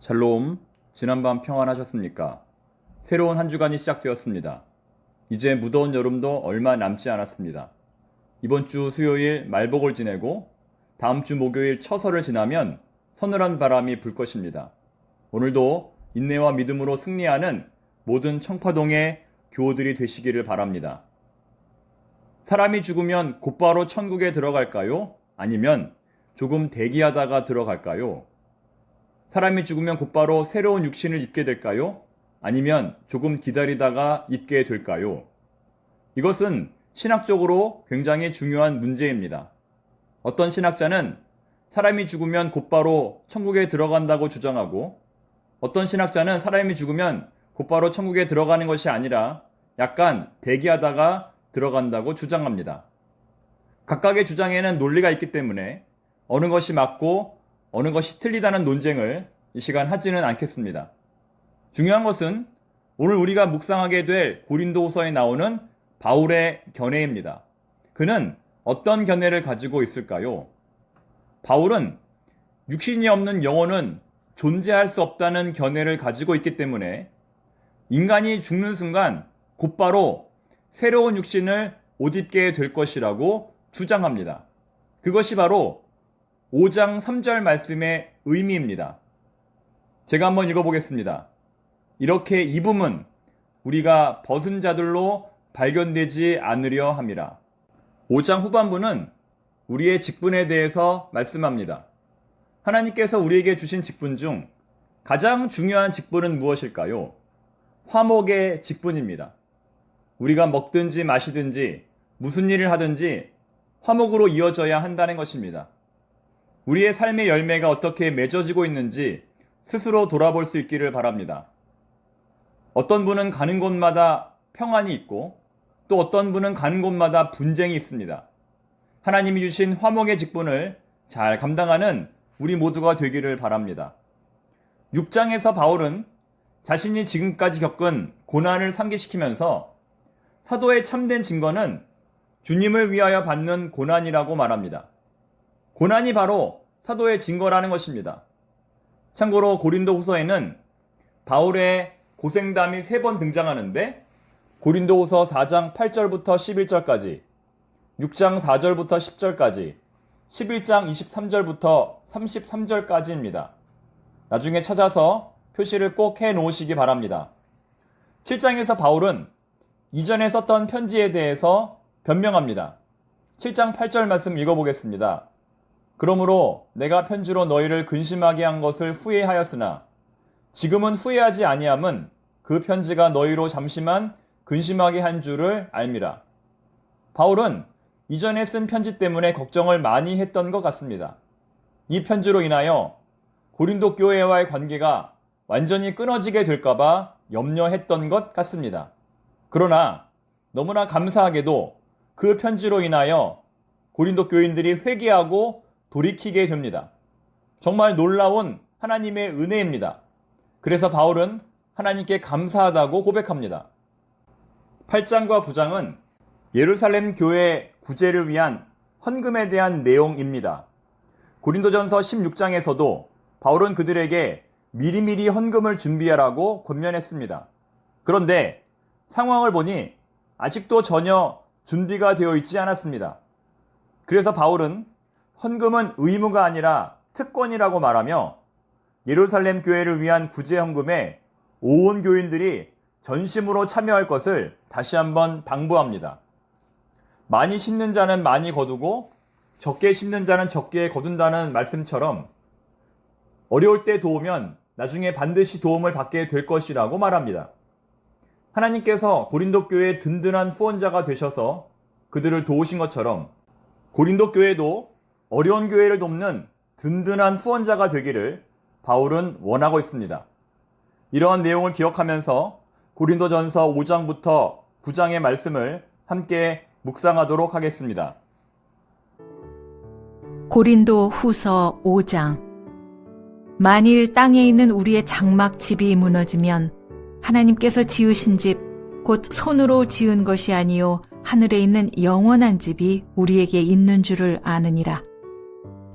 샬롬, 지난밤 평안하셨습니까? 새로운 한 주간이 시작되었습니다. 이제 무더운 여름도 얼마 남지 않았습니다. 이번 주 수요일 말복을 지내고 다음 주 목요일 처설을 지나면 서늘한 바람이 불 것입니다. 오늘도 인내와 믿음으로 승리하는 모든 청파동의 교우들이 되시기를 바랍니다. 사람이 죽으면 곧바로 천국에 들어갈까요? 아니면 조금 대기하다가 들어갈까요? 사람이 죽으면 곧바로 새로운 육신을 입게 될까요? 아니면 조금 기다리다가 입게 될까요? 이것은 신학적으로 굉장히 중요한 문제입니다. 어떤 신학자는 사람이 죽으면 곧바로 천국에 들어간다고 주장하고, 어떤 신학자는 사람이 죽으면 곧바로 천국에 들어가는 것이 아니라 약간 대기하다가 들어간다고 주장합니다. 각각의 주장에는 논리가 있기 때문에 어느 것이 맞고 어느 것이 틀리다는 논쟁을 이 시간 하지는 않겠습니다. 중요한 것은 오늘 우리가 묵상하게 될 고린도후서에 나오는 바울의 견해입니다. 그는 어떤 견해를 가지고 있을까요? 바울은 육신이 없는 영혼은 존재할 수 없다는 견해를 가지고 있기 때문에 인간이 죽는 순간 곧바로 새로운 육신을 옷 입게 될 것이라고 주장합니다. 그것이 바로 5장 3절 말씀의 의미입니다. 제가 한번 읽어보겠습니다. 이렇게 입음은 우리가 벗은 자들로 발견되지 않으려 함이라. 5장 후반부는 우리의 직분에 대해서 말씀합니다. 하나님께서 우리에게 주신 직분 중 가장 중요한 직분은 무엇일까요? 화목의 직분입니다. 우리가 먹든지 마시든지 무슨 일을 하든지 화목으로 이어져야 한다는 것입니다. 우리의 삶의 열매가 어떻게 맺어지고 있는지 스스로 돌아볼 수 있기를 바랍니다. 어떤 분은 가는 곳마다 평안이 있고 또 어떤 분은 가는 곳마다 분쟁이 있습니다. 하나님이 주신 화목의 직분을 잘 감당하는 우리 모두가 되기를 바랍니다. 6장에서 바울은 자신이 지금까지 겪은 고난을 상기시키면서 사도의 참된 증거는 주님을 위하여 받는 고난이라고 말합니다. 고난이 바로 사도의 증거라는 것입니다. 참고로 고린도후서에는 바울의 고생담이 3번 등장하는데 고린도후서 4장 8절부터 11절까지, 6장 4절부터 10절까지, 11장 23절부터 33절까지입니다. 나중에 찾아서 표시를 꼭 해놓으시기 바랍니다. 7장에서 바울은 이전에 썼던 편지에 대해서 변명합니다. 7장 8절 말씀 읽어보겠습니다. 그러므로 내가 편지로 너희를 근심하게 한 것을 후회하였으나 지금은 후회하지 아니함은 그 편지가 너희로 잠시만 근심하게 한 줄을 알미라. 바울은 이전에 쓴 편지 때문에 걱정을 많이 했던 것 같습니다. 이 편지로 인하여 고린도 교회와의 관계가 완전히 끊어지게 될까봐 염려했던 것 같습니다. 그러나 너무나 감사하게도 그 편지로 인하여 고린도 교인들이 회개하고 돌이키게 됩니다. 정말 놀라운 하나님의 은혜입니다. 그래서 바울은 하나님께 감사하다고 고백합니다. 8장과 9장은 예루살렘 교회 구제를 위한 헌금에 대한 내용입니다. 고린도전서 16장에서도 바울은 그들에게 미리미리 헌금을 준비하라고 권면했습니다. 그런데 상황을 보니 아직도 전혀 준비가 되어 있지 않았습니다. 그래서 바울은 헌금은 의무가 아니라 특권이라고 말하며 예루살렘 교회를 위한 구제 헌금에 온 교인들이 전심으로 참여할 것을 다시 한번 당부합니다. 많이 심는 자는 많이 거두고 적게 심는 자는 적게 거둔다는 말씀처럼 어려울 때 도우면 나중에 반드시 도움을 받게 될 것이라고 말합니다. 하나님께서 고린도 교회의 든든한 후원자가 되셔서 그들을 도우신 것처럼 고린도 교회도 어려운 교회를 돕는 든든한 후원자가 되기를 바울은 원하고 있습니다. 이러한 내용을 기억하면서 고린도전서 5장부터 9장의 말씀을 함께 묵상하도록 하겠습니다. 고린도 후서 5장. 만일 땅에 있는 우리의 장막 집이 무너지면 하나님께서 지으신 집, 곧 손으로 지은 것이 아니요 하늘에 있는 영원한 집이 우리에게 있는 줄을 아느니라.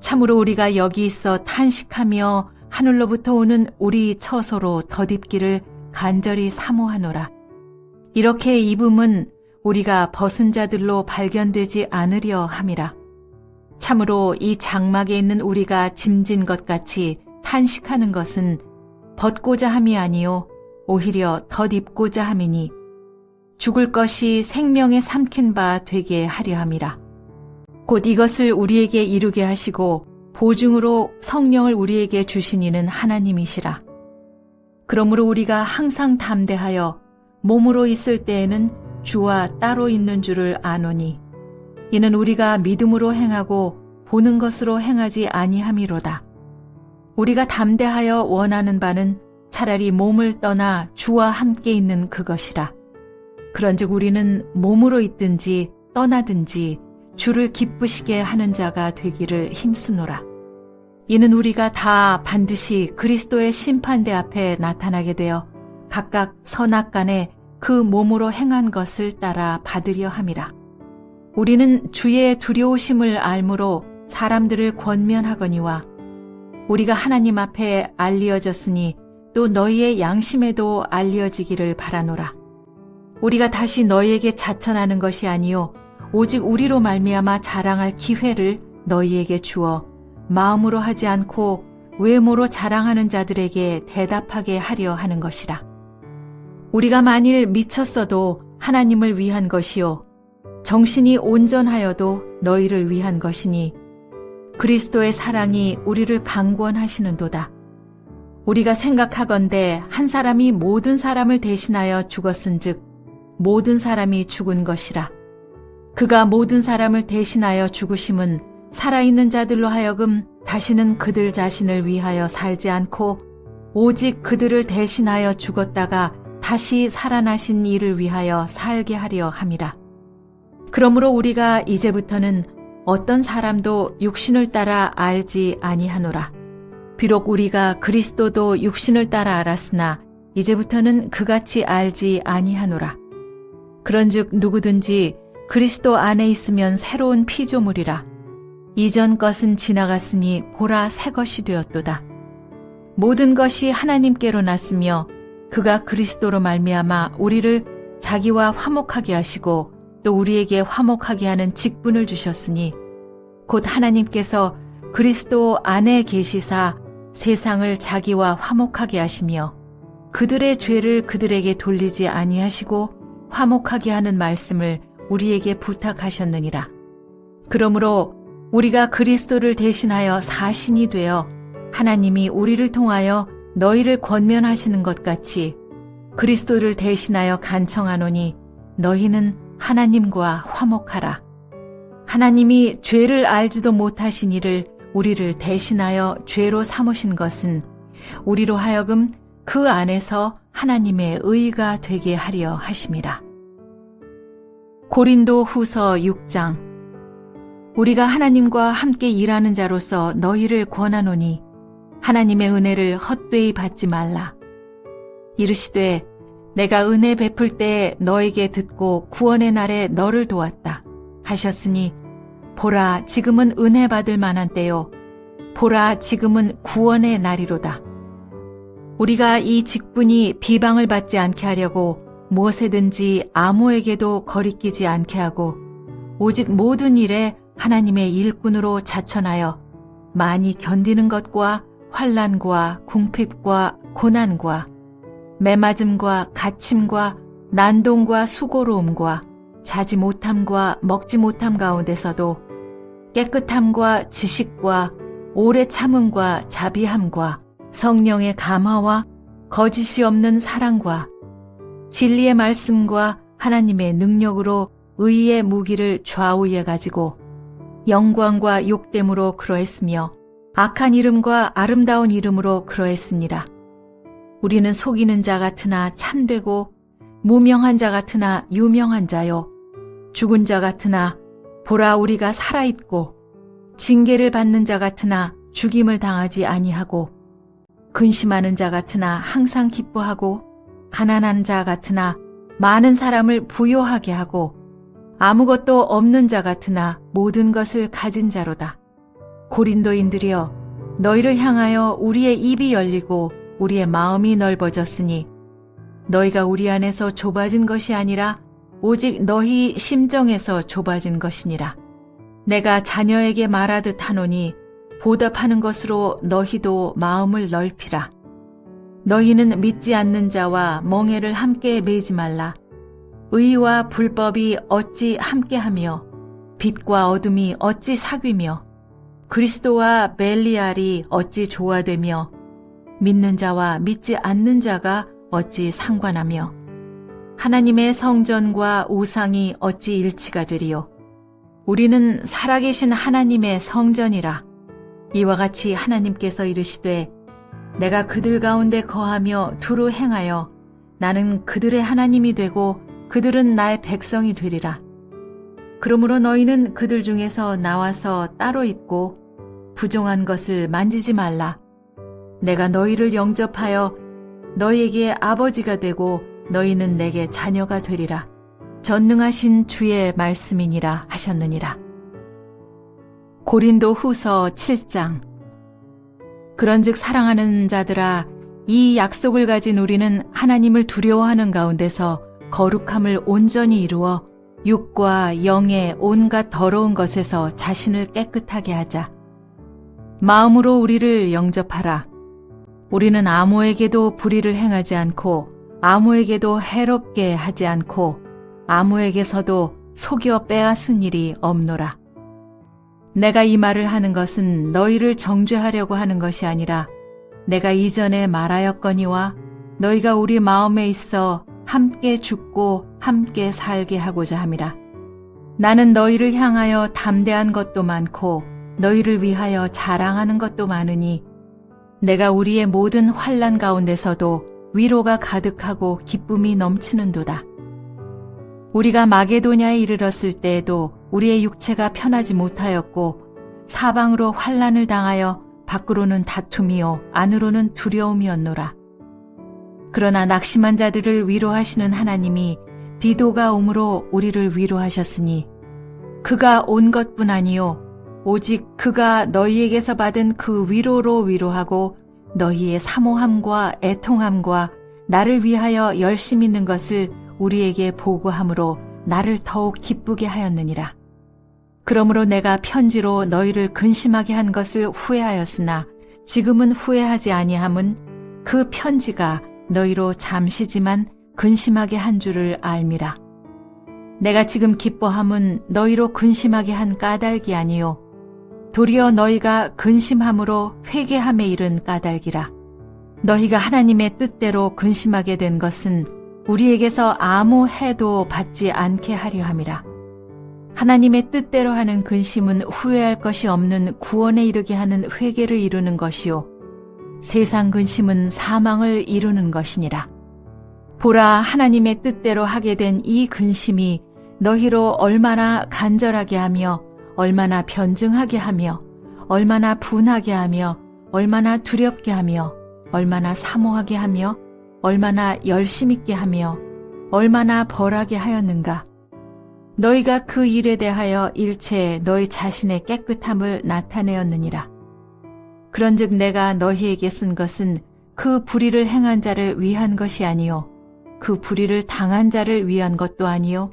참으로 우리가 여기 있어 탄식하며 하늘로부터 오는 우리 처소로 덧입기를 간절히 사모하노라. 이렇게 입음은 우리가 벗은 자들로 발견되지 않으려 함이라. 참으로 이 장막에 있는 우리가 짐진 것 같이 탄식하는 것은 벗고자 함이 아니요 오히려 덧입고자 함이니 죽을 것이 생명에 삼킨 바 되게 하려 함이라. 곧 이것을 우리에게 이루게 하시고 보증으로 성령을 우리에게 주신 이는 하나님이시라. 그러므로 우리가 항상 담대하여 몸으로 있을 때에는 주와 따로 있는 줄을 아노니 이는 우리가 믿음으로 행하고 보는 것으로 행하지 아니함이로다. 우리가 담대하여 원하는 바는 차라리 몸을 떠나 주와 함께 있는 그것이라. 그런즉 우리는 몸으로 있든지 떠나든지 주를 기쁘시게 하는 자가 되기를 힘쓰노라. 이는 우리가 다 반드시 그리스도의 심판대 앞에 나타나게 되어 각각 선악간에 그 몸으로 행한 것을 따라 받으려 함이라. 우리는 주의 두려우심을 알므로 사람들을 권면하거니와 우리가 하나님 앞에 알리어졌으니 또 너희의 양심에도 알리어지기를 바라노라. 우리가 다시 너희에게 자천하는 것이 아니요 오직 우리로 말미암아 자랑할 기회를 너희에게 주어 마음으로 하지 않고 외모로 자랑하는 자들에게 대답하게 하려 하는 것이라. 우리가 만일 미쳤어도 하나님을 위한 것이요 정신이 온전하여도 너희를 위한 것이니 그리스도의 사랑이 우리를 강권하시는도다. 우리가 생각하건대 한 사람이 모든 사람을 대신하여 죽었은즉 모든 사람이 죽은 것이라. 그가 모든 사람을 대신하여 죽으심은 살아있는 자들로 하여금 다시는 그들 자신을 위하여 살지 않고 오직 그들을 대신하여 죽었다가 다시 살아나신 이를 위하여 살게 하려 함이라. 그러므로 우리가 이제부터는 어떤 사람도 육신을 따라 알지 아니하노라. 비록 우리가 그리스도도 육신을 따라 알았으나 이제부터는 그같이 알지 아니하노라. 그런즉 누구든지 그리스도 안에 있으면 새로운 피조물이라. 이전 것은 지나갔으니 보라 새 것이 되었도다. 모든 것이 하나님께로 났으며 그가 그리스도로 말미암아 우리를 자기와 화목하게 하시고 또 우리에게 화목하게 하는 직분을 주셨으니 곧 하나님께서 그리스도 안에 계시사 세상을 자기와 화목하게 하시며 그들의 죄를 그들에게 돌리지 아니하시고 화목하게 하는 말씀을 우리에게 부탁하셨느니라. 그러므로 우리가 그리스도를 대신하여 사신이 되어 하나님이 우리를 통하여 너희를 권면하시는 것 같이 그리스도를 대신하여 간청하노니 너희는 하나님과 화목하라. 하나님이 죄를 알지도 못하신 이를 우리를 대신하여 죄로 삼으신 것은 우리로 하여금 그 안에서 하나님의 의가 되게 하려 하심이라. 고린도 후서 6장. 우리가 하나님과 함께 일하는 자로서 너희를 권하노니 하나님의 은혜를 헛되이 받지 말라. 이르시되 내가 은혜 베풀 때에 너에게 듣고 구원의 날에 너를 도왔다 하셨으니 보라 지금은 은혜 받을 만한 때요 보라 지금은 구원의 날이로다. 우리가 이 직분이 비방을 받지 않게 하려고 무엇에든지 아무에게도 거리끼지 않게 하고 오직 모든 일에 하나님의 일꾼으로 자천하여 많이 견디는 것과 환난과 궁핍과 고난과 매맞음과 갇힘과 난동과 수고로움과 자지 못함과 먹지 못함 가운데서도 깨끗함과 지식과 오래 참음과 자비함과 성령의 감화와 거짓이 없는 사랑과 진리의 말씀과 하나님의 능력으로 의의 무기를 좌우에 가지고 영광과 욕됨으로 그러했으며 악한 이름과 아름다운 이름으로 그러했으니라. 우리는 속이는 자 같으나 참되고 무명한 자 같으나 유명한 자요 죽은 자 같으나 보라 우리가 살아있고 징계를 받는 자 같으나 죽임을 당하지 아니하고 근심하는 자 같으나 항상 기뻐하고 가난한 자 같으나 많은 사람을 부요하게 하고 아무것도 없는 자 같으나 모든 것을 가진 자로다. 고린도인들이여 너희를 향하여 우리의 입이 열리고 우리의 마음이 넓어졌으니 너희가 우리 안에서 좁아진 것이 아니라 오직 너희 심정에서 좁아진 것이니라. 내가 자녀에게 말하듯 하노니 보답하는 것으로 너희도 마음을 넓히라. 너희는 믿지 않는 자와 멍에를 함께 매지 말라. 의와 불법이 어찌 함께하며 빛과 어둠이 어찌 사귀며 그리스도와 벨리알이 어찌 조화되며 믿는 자와 믿지 않는 자가 어찌 상관하며 하나님의 성전과 우상이 어찌 일치가 되리요. 우리는 살아계신 하나님의 성전이라. 이와 같이 하나님께서 이르시되 내가 그들 가운데 거하며 두루 행하여 나는 그들의 하나님이 되고 그들은 나의 백성이 되리라. 그러므로 너희는 그들 중에서 나와서 따로 있고 부정한 것을 만지지 말라. 내가 너희를 영접하여 너희에게 아버지가 되고 너희는 내게 자녀가 되리라. 전능하신 주의 말씀이니라 하셨느니라. 고린도 후서 7장. 그런즉 사랑하는 자들아, 이 약속을 가진 우리는 하나님을 두려워하는 가운데서 거룩함을 온전히 이루어 육과 영의 온갖 더러운 것에서 자신을 깨끗하게 하자. 마음으로 우리를 영접하라. 우리는 아무에게도 불의를 행하지 않고 아무에게도 해롭게 하지 않고 아무에게서도 속여 빼앗은 일이 없노라. 내가 이 말을 하는 것은 너희를 정죄하려고 하는 것이 아니라 내가 이전에 말하였거니와 너희가 우리 마음에 있어 함께 죽고 함께 살게 하고자 함이라. 나는 너희를 향하여 담대한 것도 많고 너희를 위하여 자랑하는 것도 많으니 내가 우리의 모든 환난 가운데서도 위로가 가득하고 기쁨이 넘치는도다. 우리가 마게도냐에 이르렀을 때에도 우리의 육체가 편하지 못하였고 사방으로 환난을 당하여 밖으로는 다툼이요 안으로는 두려움이었노라. 그러나 낙심한 자들을 위로하시는 하나님이 디도가 오므로 우리를 위로하셨으니 그가 온 것뿐 아니요 오직 그가 너희에게서 받은 그 위로로 위로하고 너희의 사모함과 애통함과 나를 위하여 열심 있는 것을 우리에게 보고함으로 나를 더욱 기쁘게 하였느니라. 그러므로 내가 편지로 너희를 근심하게 한 것을 후회하였으나 지금은 후회하지 아니함은 그 편지가 너희로 잠시지만 근심하게 한 줄을 알미라. 내가 지금 기뻐함은 너희로 근심하게 한 까닭이 아니요 도리어 너희가 근심함으로 회개함에 이른 까닭이라. 너희가 하나님의 뜻대로 근심하게 된 것은 우리에게서 아무 해도 받지 않게 하려 함이라. 하나님의 뜻대로 하는 근심은 후회할 것이 없는 구원에 이르게 하는 회개를 이루는 것이요 세상 근심은 사망을 이루는 것이니라. 보라, 하나님의 뜻대로 하게 된 이 근심이 너희로 얼마나 간절하게 하며 얼마나 변증하게 하며 얼마나 분하게 하며 얼마나 두렵게 하며 얼마나 사모하게 하며 얼마나 열심 있게 하며 얼마나 벌하게 하였는가. 너희가 그 일에 대하여 일체 너희 자신의 깨끗함을 나타내었느니라. 그런즉 내가 너희에게 쓴 것은 그 불의를 행한 자를 위한 것이 아니요 그 불의를 당한 자를 위한 것도 아니요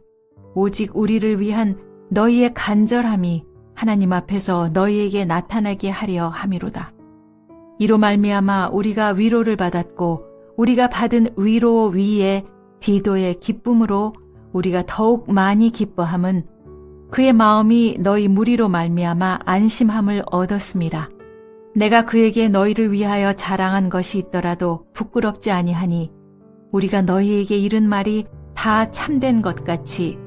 오직 우리를 위한 너희의 간절함이 하나님 앞에서 너희에게 나타나게 하려 함이로다. 이로 말미암아 우리가 위로를 받았고 우리가 받은 위로 위에 디도의 기쁨으로 우리가 더욱 많이 기뻐함은 그의 마음이 너희 무리로 말미암아 안심함을 얻었습니다. 내가 그에게 너희를 위하여 자랑한 것이 있더라도 부끄럽지 아니하니 우리가 너희에게 이른 말이 다 참된 것 같이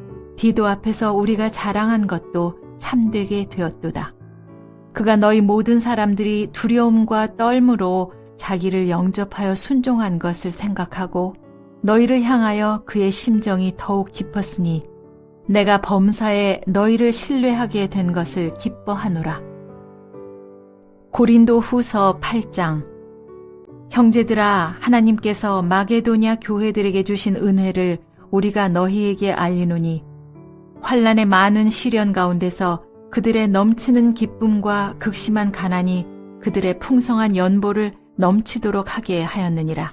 디도 앞에서 우리가 자랑한 것도 참되게 되었도다. 그가 너희 모든 사람들이 두려움과 떨므로 자기를 영접하여 순종한 것을 생각하고 너희를 향하여 그의 심정이 더욱 깊었으니 내가 범사에 너희를 신뢰하게 된 것을 기뻐하노라. 고린도 후서 8장. 형제들아, 하나님께서 마게도냐 교회들에게 주신 은혜를 우리가 너희에게 알리노니 환난의 많은 시련 가운데서 그들의 넘치는 기쁨과 극심한 가난이 그들의 풍성한 연보를 넘치도록 하게 하였느니라.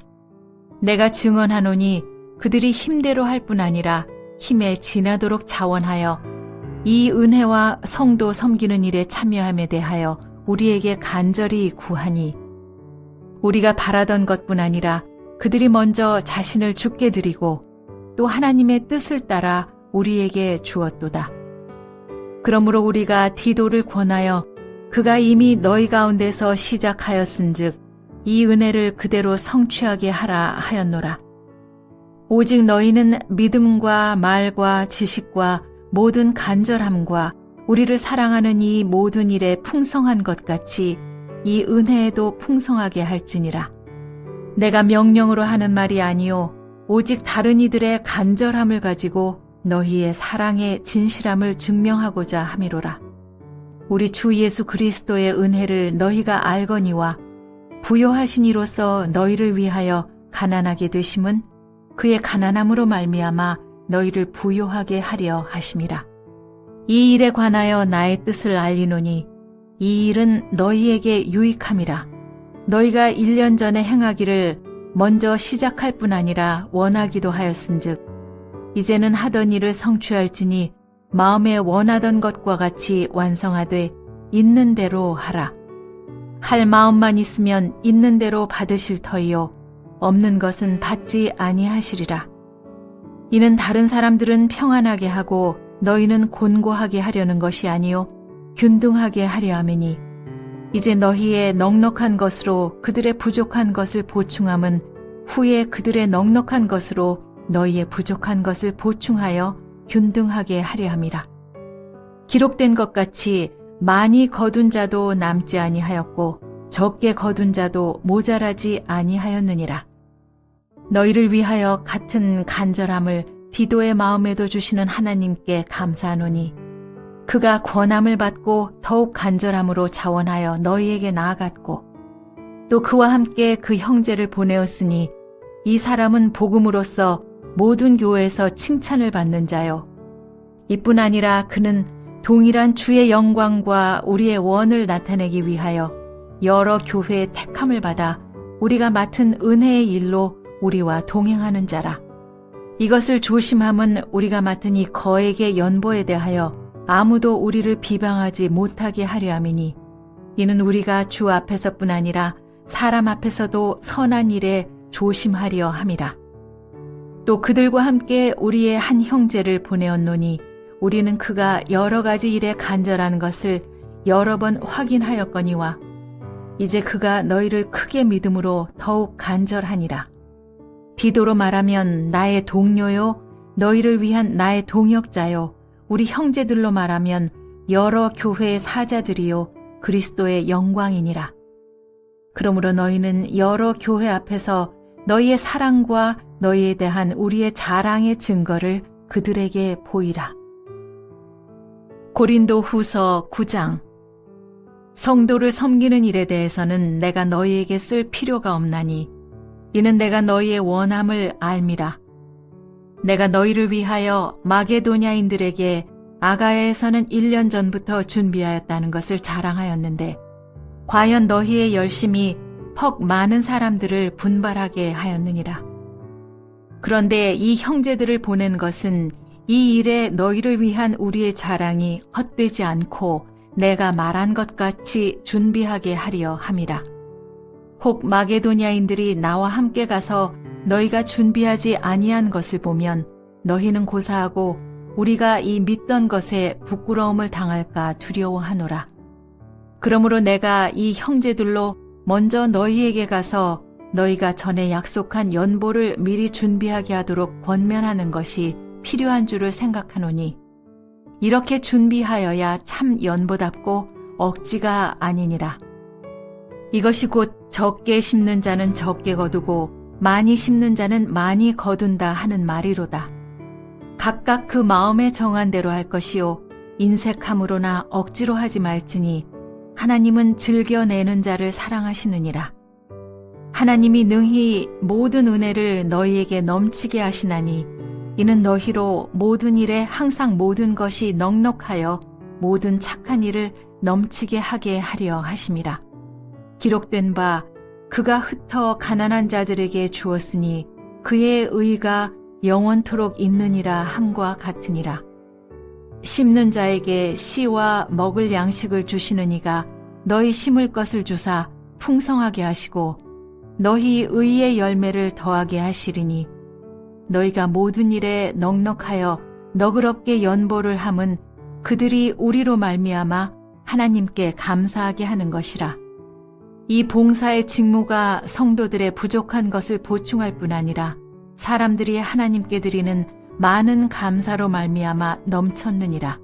내가 증언하노니 그들이 힘대로 할 뿐 아니라 힘에 지나도록 자원하여 이 은혜와 성도 섬기는 일에 참여함에 대하여 우리에게 간절히 구하니 우리가 바라던 것뿐 아니라 그들이 먼저 자신을 주께 드리고 또 하나님의 뜻을 따라 우리에게 주었도다. 그러므로 우리가 디도를 권하여 그가 이미 너희 가운데서 시작하였은즉 이 은혜를 그대로 성취하게 하라 하였노라. 오직 너희는 믿음과 말과 지식과 모든 간절함과 우리를 사랑하는 이 모든 일에 풍성한 것 같이 이 은혜에도 풍성하게 할지니라. 내가 명령으로 하는 말이 아니요 오직 다른 이들의 간절함을 가지고 너희의 사랑의 진실함을 증명하고자 함이로라. 우리 주 예수 그리스도의 은혜를 너희가 알거니와 부요하신 이로서 너희를 위하여 가난하게 되심은 그의 가난함으로 말미암아 너희를 부요하게 하려 하심이라. 이 일에 관하여 나의 뜻을 알리노니 이 일은 너희에게 유익함이라. 너희가 1년 전에 행하기를 먼저 시작할 뿐 아니라 원하기도 하였은즉 이제는 하던 일을 성취할지니 마음에 원하던 것과 같이 완성하되 있는 대로 하라. 할 마음만 있으면 있는 대로 받으실 터이요 없는 것은 받지 아니하시리라. 이는 다른 사람들은 평안하게 하고 너희는 곤고하게 하려는 것이 아니요 균등하게 하려 함이니 이제 너희의 넉넉한 것으로 그들의 부족한 것을 보충함은 후에 그들의 넉넉한 것으로 너희의 부족한 것을 보충하여 균등하게 하려 함이라. 기록된 것 같이 많이 거둔 자도 남지 아니하였고 적게 거둔 자도 모자라지 아니하였느니라. 너희를 위하여 같은 간절함을 디도의 마음에도 주시는 하나님께 감사하노니 그가 권함을 받고 더욱 간절함으로 자원하여 너희에게 나아갔고 또 그와 함께 그 형제를 보내었으니 이 사람은 복음으로써 모든 교회에서 칭찬을 받는 자요. 이뿐 아니라 그는 동일한 주의 영광과 우리의 원을 나타내기 위하여 여러 교회의 택함을 받아 우리가 맡은 은혜의 일로 우리와 동행하는 자라. 이것을 조심함은 우리가 맡은 이 거액의 연보에 대하여 아무도 우리를 비방하지 못하게 하려 함이니 이는 우리가 주 앞에서뿐 아니라 사람 앞에서도 선한 일에 조심하려 함이라. 또 그들과 함께 우리의 한 형제를 보내었노니 우리는 그가 여러 가지 일에 간절한 것을 여러 번 확인하였거니와 이제 그가 너희를 크게 믿음으로 더욱 간절하니라. 디도로 말하면 나의 동료요 너희를 위한 나의 동역자요 우리 형제들로 말하면 여러 교회의 사자들이요 그리스도의 영광이니라. 그러므로 너희는 여러 교회 앞에서 너희의 사랑과 너희에 대한 우리의 자랑의 증거를 그들에게 보이라. 고린도 후서 9장. 성도를 섬기는 일에 대해서는 내가 너희에게 쓸 필요가 없나니 이는 내가 너희의 원함을 알미라. 내가 너희를 위하여 마게도냐인들에게 아가야에서는 1년 전부터 준비하였다는 것을 자랑하였는데 과연 너희의 열심이 퍽 많은 사람들을 분발하게 하였느니라. 그런데 이 형제들을 보낸 것은 이 일에 너희를 위한 우리의 자랑이 헛되지 않고 내가 말한 것 같이 준비하게 하려 함이라. 혹 마게도냐인들이 나와 함께 가서 너희가 준비하지 아니한 것을 보면 너희는 고사하고 우리가 이 믿던 것에 부끄러움을 당할까 두려워하노라. 그러므로 내가 이 형제들로 먼저 너희에게 가서 너희가 전에 약속한 연보를 미리 준비하게 하도록 권면하는 것이 필요한 줄을 생각하노니 이렇게 준비하여야 참 연보답고 억지가 아니니라. 이것이 곧 적게 심는 자는 적게 거두고 많이 심는 자는 많이 거둔다 하는 말이로다. 각각 그 마음에 정한 대로 할 것이요 인색함으로나 억지로 하지 말지니 하나님은 즐겨내는 자를 사랑하시느니라. 하나님이 능히 모든 은혜를 너희에게 넘치게 하시나니 이는 너희로 모든 일에 항상 모든 것이 넉넉하여 모든 착한 일을 넘치게 하게 하려 하심이라. 기록된 바 그가 흩어 가난한 자들에게 주었으니 그의 의가 영원토록 있느니라 함과 같으니라. 심는 자에게 씨와 먹을 양식을 주시는 이가 너희 심을 것을 주사 풍성하게 하시고 너희 의의 열매를 더하게 하시리니 너희가 모든 일에 넉넉하여 너그럽게 연보를 함은 그들이 우리로 말미암아 하나님께 감사하게 하는 것이라. 이 봉사의 직무가 성도들의 부족한 것을 보충할 뿐 아니라 사람들이 하나님께 드리는 많은 감사로 말미암아 넘쳤느니라.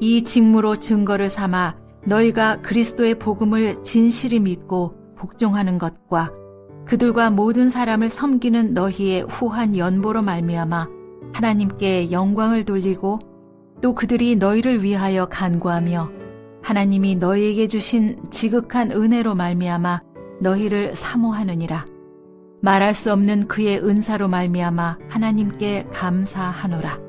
이 직무로 증거를 삼아 너희가 그리스도의 복음을 진실히 믿고 복종하는 것과 그들과 모든 사람을 섬기는 너희의 후한 연보로 말미암아 하나님께 영광을 돌리고 또 그들이 너희를 위하여 간구하며 하나님이 너희에게 주신 지극한 은혜로 말미암아 너희를 사모하느니라. 말할 수 없는 그의 은사로 말미암아 하나님께 감사하노라.